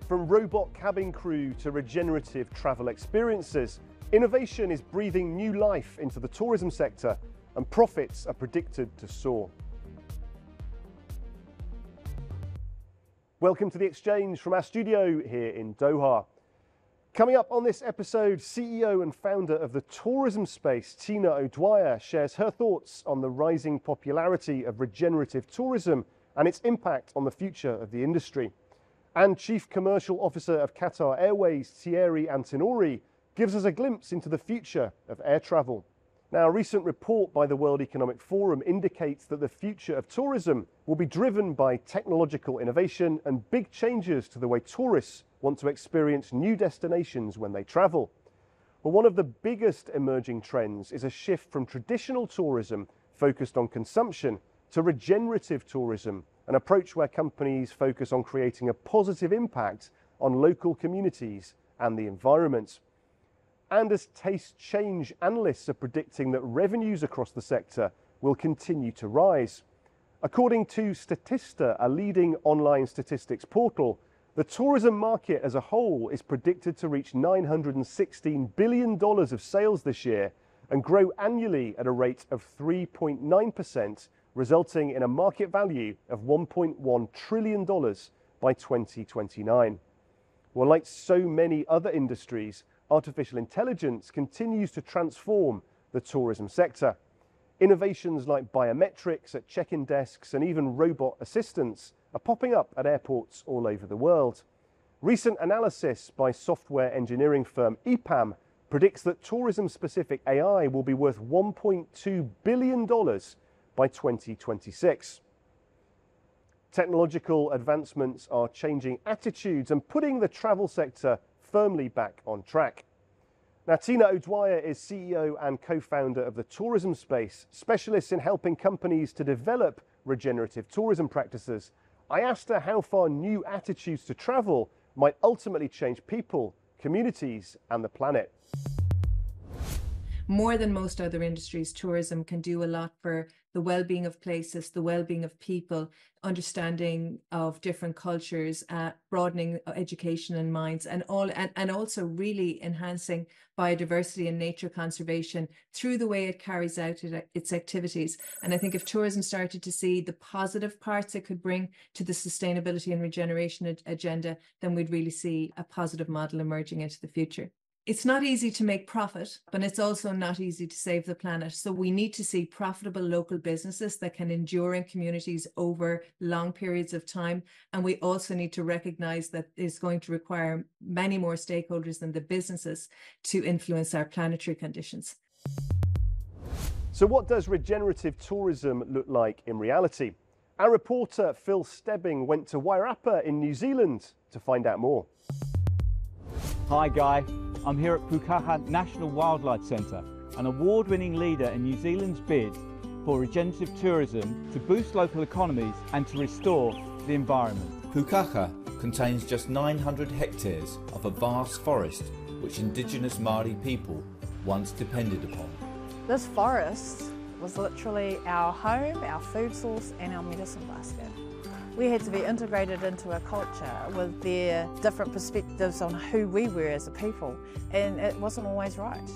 From robot cabin crew to regenerative travel experiences, innovation is breathing new life into the tourism sector, and profits are predicted to soar. Welcome to The Exchange from our studio here in Doha. Coming up on this episode, CEO and founder of the tourism space, Tina O'Dwyer, shares her thoughts on the rising popularity of regenerative tourism and its impact on the future of the industry. And Chief Commercial Officer of Qatar Airways, Thierry Antinori, gives us a glimpse into the future of air travel. Now, a recent report by the World Economic Forum indicates that the future of tourism will be driven by technological innovation and big changes to the way tourists want to experience new destinations when they travel. Well, one of the biggest emerging trends is a shift from traditional tourism focused on consumption to regenerative tourism, an approach where companies focus on creating a positive impact on local communities and the environment. And as taste change, analysts are predicting that revenues across the sector will continue to rise. According to Statista, a leading online statistics portal, the tourism market as a whole is predicted to reach $916 billion of sales this year and grow annually at a rate of 3.9%, resulting in a market value of $1.1 trillion by 2029. Well, like so many other industries, artificial intelligence continues to transform the tourism sector. Innovations like biometrics at check-in desks and even robot assistants are popping up at airports all over the world. Recent analysis by software engineering firm EPAM predicts that tourism-specific AI will be worth $1.2 billion by 2026. Technological advancements are changing attitudes and putting the travel sector firmly back on track. Now, Tina O'Dwyer is CEO and co-founder of the tourism space, specialists in helping companies to develop regenerative tourism practices. I asked her how far new attitudes to travel might ultimately change people, communities, and the planet. More than most other industries, tourism can do a lot for the well-being of places, the well-being of people, understanding of different cultures, broadening education and minds, and also really enhancing biodiversity and nature conservation through the way it carries out its activities. And I think if tourism started to see the positive parts it could bring to the sustainability and regeneration agenda, then we'd really see a positive model emerging into the future. It's not easy to make profit, but it's also not easy to save the planet. So we need to see profitable local businesses that can endure in communities over long periods of time. And we also need to recognize that it's going to require many more stakeholders than the businesses to influence our planetary conditions. So what does regenerative tourism look like in reality? Our reporter Phil Stebbing went to Wairarapa in New Zealand to find out more. Hi Guy, I'm here at Pukaha National Wildlife Centre, an award-winning leader in New Zealand's bid for regenerative tourism to boost local economies and to restore the environment. Pukaha contains just 900 hectares of a vast forest which Indigenous Māori people once depended upon. This forest was literally our home, our food source and our medicine basket. We had to be integrated into a culture with their different perspectives on who we were as a people, and it wasn't always right.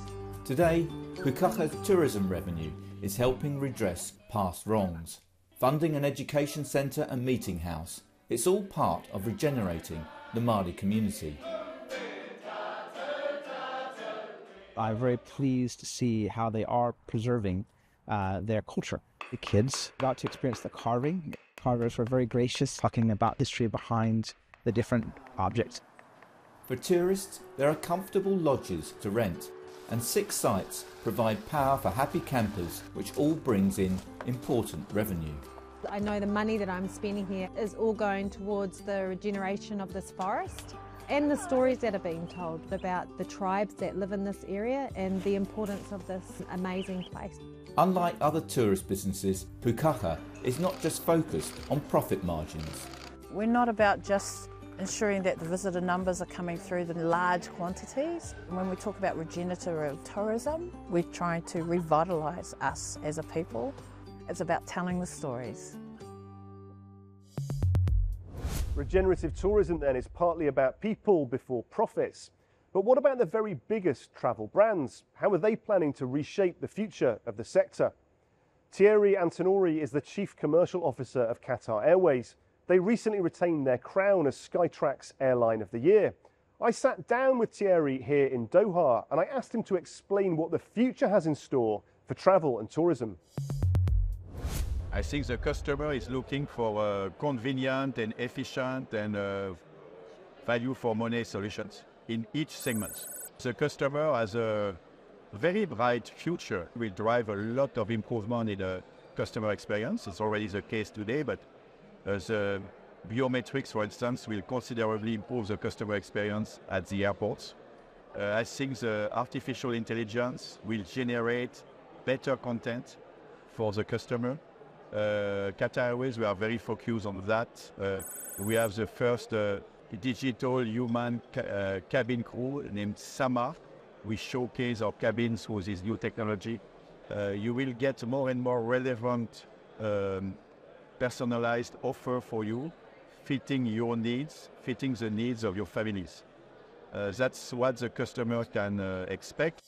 Today, Pukaha's tourism revenue is helping redress past wrongs, funding an education centre and meeting house. It's all part of regenerating the Māori community. I'm very pleased to see how they are preserving their culture. The kids got to experience the carving. Carvers were very gracious, talking about history behind the different objects. For tourists, there are comfortable lodges to rent, and 6 sites provide power for happy campers, which all brings in important revenue. I know the money that I'm spending here is all going towards the regeneration of this forest and the stories that are being told about the tribes that live in this area and the importance of this amazing place. Unlike other tourist businesses, Pukaha is not just focused on profit margins. We're not about just ensuring that the visitor numbers are coming through in large quantities. When we talk about regenerative tourism, we're trying to revitalise us as a people. It's about telling the stories. Regenerative tourism then is partly about people before profits. But what about the very biggest travel brands? How are they planning to reshape the future of the sector? Thierry Antonori is the Chief Commercial Officer of Qatar Airways. They recently retained their crown as Skytrax Airline of the Year. I sat down with Thierry here in Doha and I asked him to explain what the future has in store for travel and tourism. I think the customer is looking for convenient and efficient and value for money solutions in each segment. The customer has a very bright future, will drive a lot of improvement in the customer experience. It's already the case today, but the biometrics, for instance, will considerably improve the customer experience at the airports. I think the artificial intelligence will generate better content for the customer. Qatar Airways, we are very focused on that. We have the first digital human cabin crew named Sama. We showcase our cabins with this new technology. You will get more and more relevant, personalized offer for you, fitting your needs, fitting the needs of your families. That's what the customer can expect.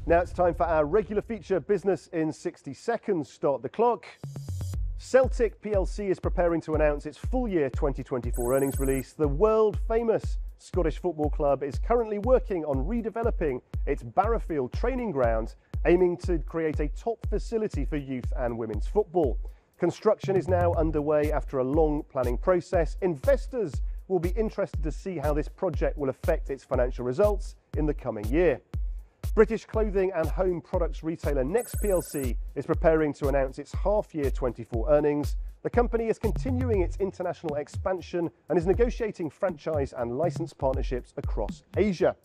Now it's time for our regular feature, Business in 60 Seconds. Start the clock. Celtic plc is preparing to announce its full year 2024 earnings release. The world famous Scottish football club is currently working on redeveloping its Barrowfield training ground, aiming to create a top facility for youth and women's football. Construction is now underway after a long planning process. Investors will be interested to see how this project will affect its financial results in the coming year. British clothing and home products retailer Next plc is preparing to announce its half-year 24 earnings. The company is continuing its international expansion and is negotiating franchise and license partnerships across Asia.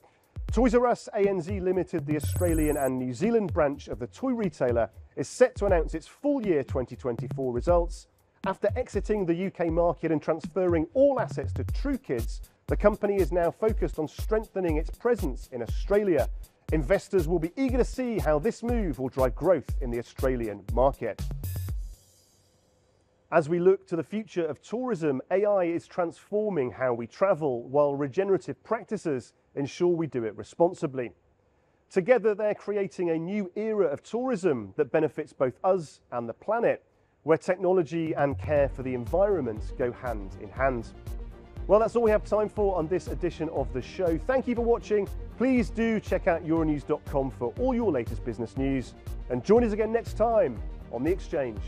Toys R Us ANZ Limited, the Australian and New Zealand branch of the toy retailer, is set to announce its full year 2024 results. After exiting the UK market and transferring all assets to TrueKids, the company is now focused on strengthening its presence in Australia. Investors will be eager to see how this move will drive growth in the Australian market. As we look to the future of tourism, AI is transforming how we travel, while regenerative practices ensure we do it responsibly. Together, they're creating a new era of tourism that benefits both us and the planet, where technology and care for the environment go hand in hand. Well, that's all we have time for on this edition of the show. Thank you for watching. Please do check out euronews.com for all your latest business news. And join us again next time on The Exchange.